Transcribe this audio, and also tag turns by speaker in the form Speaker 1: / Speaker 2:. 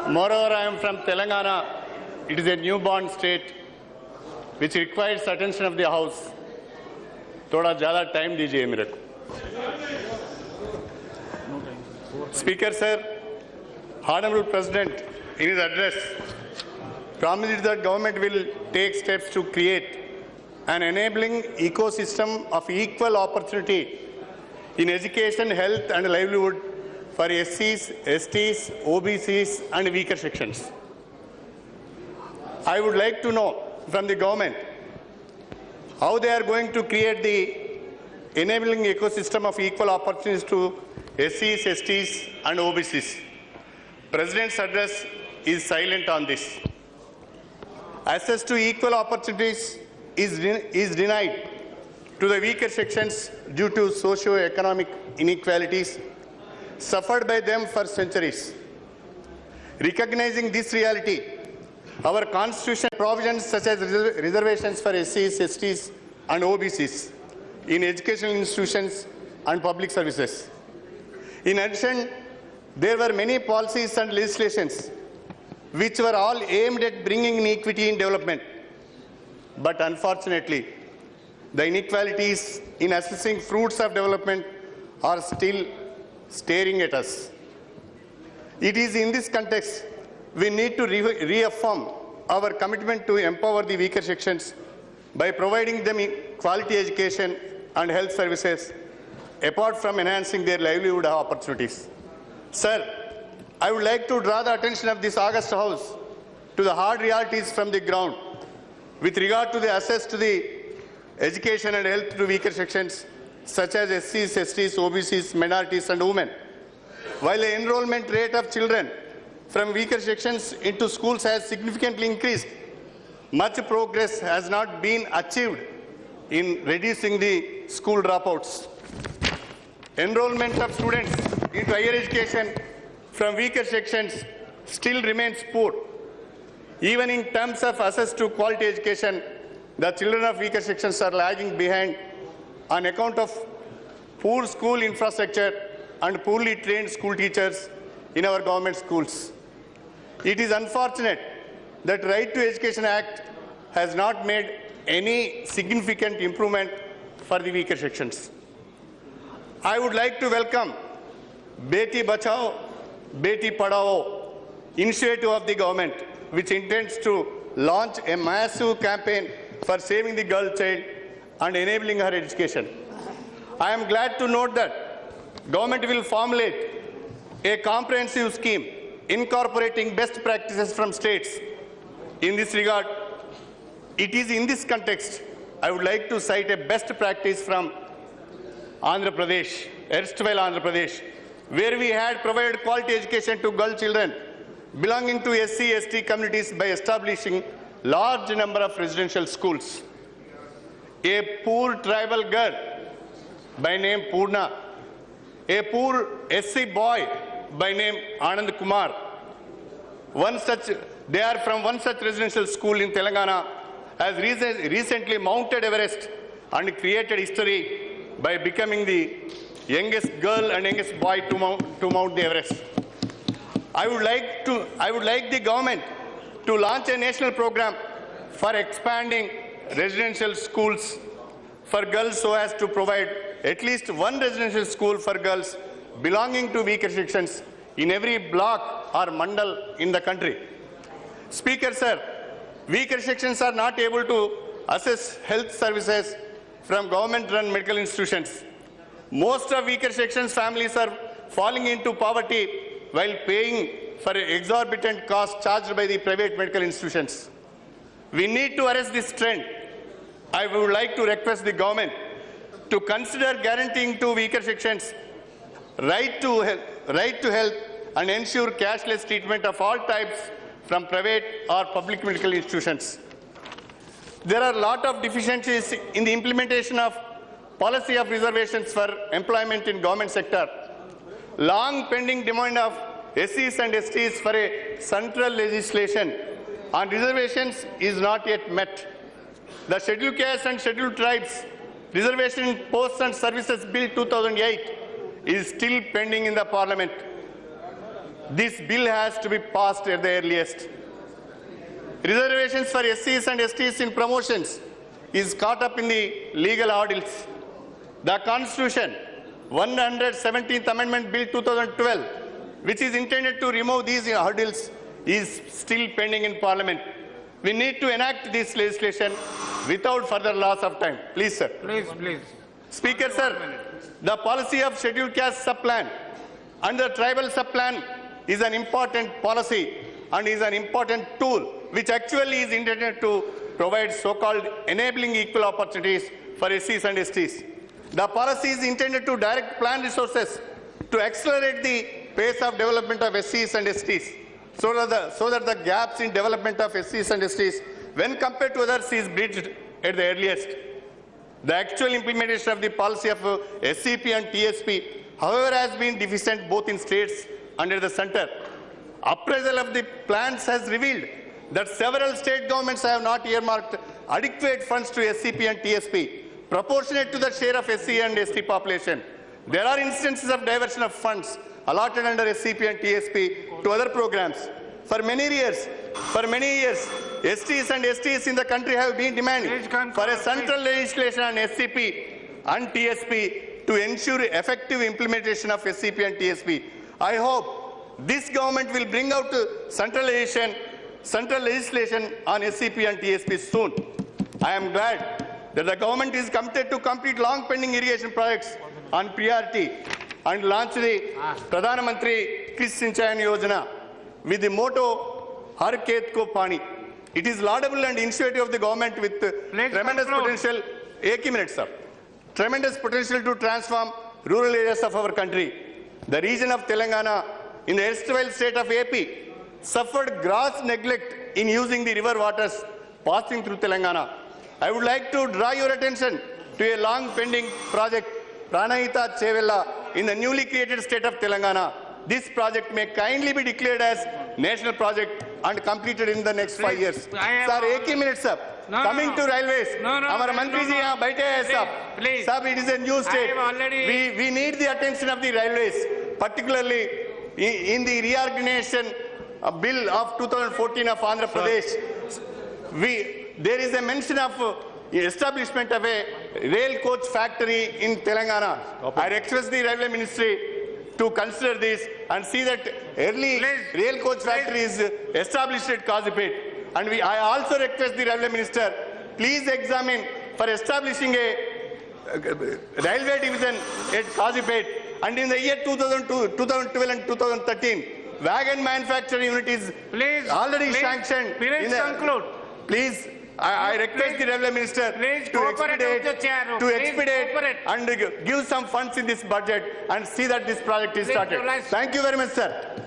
Speaker 1: Moreover, I am from Telangana. It is a newborn state which requires attention of the House. थोड़ा ज़्यादा time दीजिए मेरे को. Speaker sir, Honorable President, in his address, promised that government will take steps to create an enabling ecosystem of equal opportunity in education, health and livelihood for SCs, STs, OBCs and weaker sections. I would like to know from the government how they are going to create the enabling ecosystem of equal opportunities to SCs, STs and OBCs. President's address is silent on this. Access to equal opportunities is denied to the weaker sections due to socio-economic inequalities suffered by them for centuries. Recognizing this reality, our constitution provisions such as reservations for SCs, STs and OBCs in educational institutions and public services. In addition, there were many policies and legislations which were all aimed at bringing in equity in development. But unfortunately, the inequalities in assessing fruits of development are still staring at us. It is in this context we need to reaffirm our commitment to empower the weaker sections by providing them quality education and health services, apart from enhancing their livelihood opportunities. Sir, I would like to draw the attention of this august House to the hard realities from the ground with regard to the access to the education and health to weaker sections such as SCs, STs, OBCs, minorities and women. While the enrollment rate of children from weaker sections into schools has significantly increased, much progress has not been achieved in reducing the school dropouts. Enrollment of students into higher education from weaker sections still remains poor. Even in terms of access to quality education, the children of weaker sections are lagging behind on account of poor school infrastructure and poorly trained school teachers in our government schools. It is unfortunate that Right to Education Act has not made any significant improvement for the weaker sections. I would like to welcome Beti Bachao, Beti Padhao initiative of the government, which intends to launch a massive campaign for saving the girl child and enabling her education. I am glad to note that government will formulate a comprehensive scheme incorporating best practices from states. In this regard, it is in this context I would like to cite a best practice from Andhra Pradesh, erstwhile Andhra Pradesh, where we had provided quality education to girl children belonging to SC, ST communities by establishing large number of residential schools. A poor tribal girl by name Purna, a poor SC boy by name Anand Kumar. They are from one such residential school in Telangana, has recently mounted Everest and created history by becoming the youngest girl and youngest boy to mount the Everest. I would like the government to launch a national program for expanding residential schools for girls so as to provide at least one residential school for girls belonging to weaker sections in every block or mandal in the country. Speaker sir, weaker sections are not able to access health services from government-run medical institutions. Most of weaker sections families are falling into poverty while paying for exorbitant costs charged by the private medical institutions. We need to arrest this trend. I would like to request the government to consider guaranteeing to weaker sections right to health and ensure cashless treatment of all types from private or public medical institutions. There are a lot of deficiencies in the implementation of policy of reservations for employment in government sector. Long pending demand of SCs and STs for a central legislation on reservations is not yet met. The Scheduled Castes and Scheduled Tribes Reservation Posts and Services Bill 2008 is still pending in the Parliament. this bill has to be passed at the earliest. Reservations for SCs and STs in promotions is caught up in the legal hurdles. The Constitution, 117th Amendment Bill 2012, which is intended to remove these hurdles, is still pending in Parliament. We need to enact this legislation without further loss of time. Please, sir.
Speaker 2: Please.
Speaker 1: Speaker, sir, the policy of scheduled caste sub-plan and the tribal sub-plan is an important policy and is an important tool which actually is intended to provide so-called enabling equal opportunities for SCs and STs. The policy is intended to direct plan resources to accelerate the pace of development of SCs and STs so that the gaps in development of SCs and STs when compared to others is bridged at the earliest. The actual implementation of the policy of SCP and TSP, however, has been deficient both in states and at the center. Appraisal of the plans has revealed that several state governments have not earmarked adequate funds to SCP and TSP, proportionate to the share of SC and ST population. There are instances of diversion of funds allotted under SCP and TSP to other programs. For many years, STs and STs in the country have been demanding for a central legislation on SCP and TSP to ensure effective implementation of SCP and TSP. I hope this government will bring out central legislation on SCP and TSP soon. I am glad that the government is committed to complete long-pending irrigation projects on priority and launch the Pradhan Mantri Kris Sinchayan Yojana with the motto Har Khet Ko Pani. It is laudable and initiative of the government with tremendous potential. Tremendous potential to transform rural areas of our country. The region of Telangana in the erstwhile state of AP suffered gross neglect in using the river waters passing through Telangana. I would like to draw your attention to a long-pending project, Pranahita Chevella, in the newly created state of Telangana. This project may kindly be declared as national project and completed in the next 5 years. Sir, 1 minute, sir. Coming to railways. Our Mantri ji yahan baithe hai, sir. Sir, it is a new state. We need the attention of the railways, particularly in the reorganization bill of 2014 of Andhra Pradesh. There is a mention of establishment of a rail coach factory in Telangana. I request the railway ministry to consider this and see that early rail coach factory is established at Kazipet. And I also request the railway minister, please examine for establishing a railway division at Kazipet. And in the year 2012 and 2013, wagon manufacturing unit is already sanctioned. Please, I request the railway minister to expedite and give some funds in this budget and see that this project is started. Thank you very much, sir.